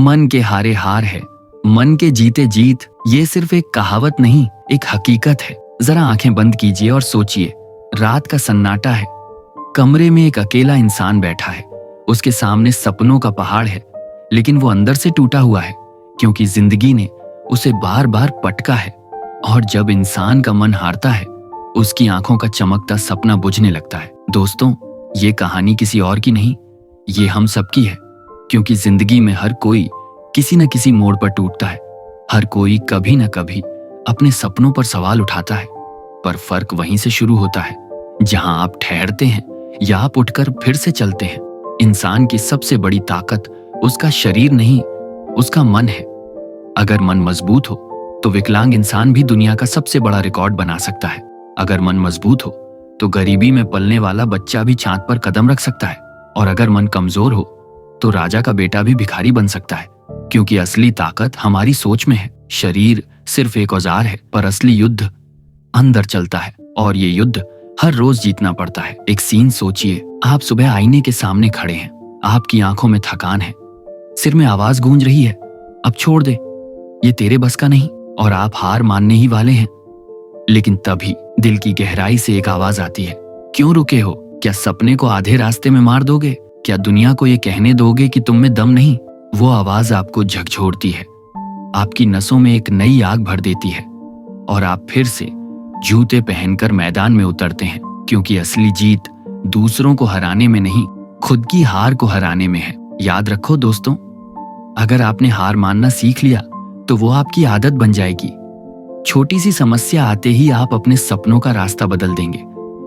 मन के हारे हार है, मन के जीते जीत। ये सिर्फ एक कहावत नहीं, एक हकीकत है। जरा आंखें बंद कीजिए और सोचिए, रात का सन्नाटा है, कमरे में एक अकेला इंसान बैठा है, उसके सामने सपनों का पहाड़ है, लेकिन वो अंदर से टूटा हुआ है क्योंकि जिंदगी ने उसे बार बार पटका है। और जब इंसान का मन हारता है, उसकी आंखों का चमकता सपना बुझने लगता है। दोस्तों, ये कहानी किसी और की नहीं, ये हम सबकी है, क्योंकि जिंदगी में हर कोई किसी न किसी मोड़ पर टूटता है। हर कोई कभी न कभी अपने सपनों पर सवाल उठाता है, पर फर्क वहीं से शुरू होता है जहां आप ठहरते हैं या आप उठकर फिर से चलते हैं। इंसान की सबसे बड़ी ताकत उसका शरीर नहीं, उसका मन है। अगर मन मजबूत हो तो विकलांग इंसान भी दुनिया का सबसे बड़ा रिकॉर्ड बना सकता है। अगर मन मजबूत हो तो गरीबी में पलने वाला बच्चा भी चांद पर कदम रख सकता है। और अगर मन कमजोर हो तो राजा का बेटा भी भिखारी बन सकता है, क्योंकि असली ताकत हमारी सोच में है। शरीर सिर्फ एक औजार है, पर असली युद्ध अंदर चलता है, और ये युद्ध हर रोज जीतना पड़ता है। एक सीन सोचिए, आप सुबह आईने के सामने खड़े हैं, आपकी आंखों में थकान है, सिर में आवाज गूंज रही है, अब छोड़ दे, ये तेरे बस का नहीं, और आप हार मानने ही वाले हैं। लेकिन तभी दिल की गहराई से एक आवाज आती है, क्यों रुके हो? क्या सपने को आधे रास्ते में मार दोगे? क्या दुनिया को ये कहने दोगे कि तुम में दम नहीं? वो आवाज आपको झकझोरती है, आपकी नसों में एक नई आग भर देती है, और आप फिर से जूते पहनकर मैदान में उतरते हैं, क्योंकि असली जीत दूसरों को हराने में नहीं, खुद की हार को हराने में है। याद रखो दोस्तों, अगर आपने हार मानना सीख लिया तो वो आपकी आदत बन जाएगी। छोटी सी समस्या आते ही आप अपने सपनों का रास्ता बदल देंगे,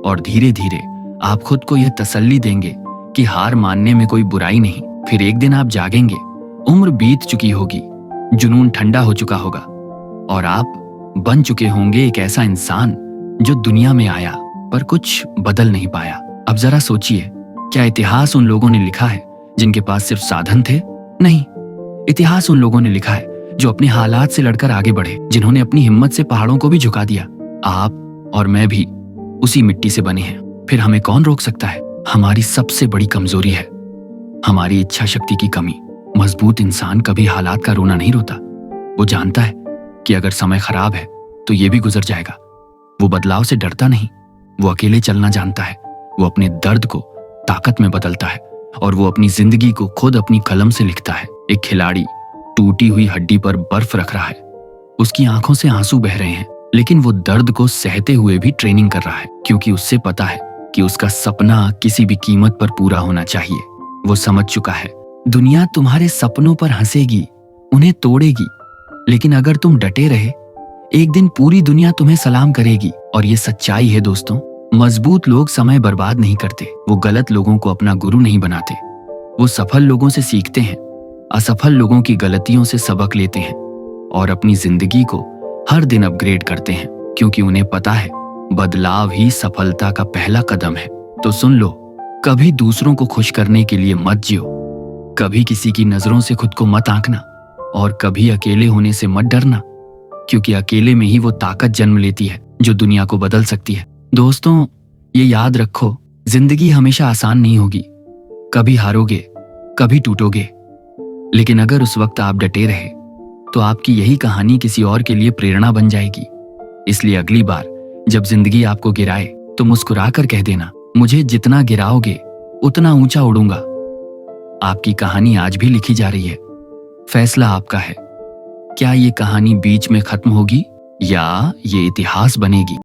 और धीरे धीरे आप खुद को यह तसल्ली देंगे कि हार मानने में कोई बुराई नहीं। फिर एक दिन आप जागेंगे, उम्र बीत चुकी होगी, जुनून ठंडा हो चुका होगा, और आप बन चुके होंगे एक ऐसा इंसान जो दुनिया में आया पर कुछ बदल नहीं पाया। अब जरा सोचिए, क्या इतिहास उन लोगों ने लिखा है जिनके पास सिर्फ साधन थे? नहीं, इतिहास उन लोगों ने लिखा है जो अपने हालात से लड़कर आगे बढ़े, जिन्होंने अपनी हिम्मत से पहाड़ों को भी झुका दिया। आप और मैं भी उसी मिट्टी से बने हैं। फिर हमें कौन रोक सकता है? हमारी सबसे बड़ी कमजोरी है हमारी इच्छा शक्ति की कमी। मजबूत इंसान कभी हालात का रोना नहीं रोता। वो जानता है कि अगर समय खराब है तो ये भी गुजर जाएगा। वो बदलाव से डरता नहीं, वो अकेले चलना जानता है। वो अपने दर्द को ताकत में बदलता है, और वो अपनी जिंदगी को खुद अपनी कलम से लिखता है। एक खिलाड़ी टूटी हुई हड्डी पर बर्फ रख रहा है, उसकी आंखों से आंसू बह रहे हैं, लेकिन वो दर्द को सहते हुए भी ट्रेनिंग कर रहा है, क्योंकि उससे पता है कि उसका सपना किसी भी कीमत पर पूरा होना चाहिए। वो समझ चुका है, दुनिया तुम्हारे सपनों पर हंसेगी, उन्हें तोड़ेगी, लेकिन अगर तुम डटे रहे, एक दिन पूरी दुनिया तुम्हें सलाम करेगी। और ये सच्चाई है दोस्तों, मजबूत लोग समय बर्बाद नहीं करते, वो गलत लोगों को अपना गुरु नहीं बनाते। वो सफल लोगों से सीखते हैं, असफल लोगों की गलतियों से सबक लेते हैं, और अपनी जिंदगी को हर दिन अपग्रेड करते हैं, क्योंकि उन्हें पता है बदलाव ही सफलता का पहला कदम है। तो सुन लो, कभी दूसरों को खुश करने के लिए मत जियो, कभी किसी की नजरों से खुद को मत आंकना, और कभी अकेले होने से मत डरना, क्योंकि अकेले में ही वो ताकत जन्म लेती है जो दुनिया को बदल सकती है। दोस्तों, ये याद रखो, जिंदगी हमेशा आसान नहीं होगी, कभी हारोगे, कभी टूटोगे, लेकिन अगर उस वक्त आप डटे रहे तो आपकी यही कहानी किसी और के लिए प्रेरणा बन जाएगी। इसलिए अगली बार जब जिंदगी आपको गिराए तो मुस्कुरा कर कह देना, मुझे जितना गिराओगे उतना ऊंचा उड़ूंगा। आपकी कहानी आज भी लिखी जा रही है, फैसला आपका है। क्या ये कहानी बीच में खत्म होगी या ये इतिहास बनेगी?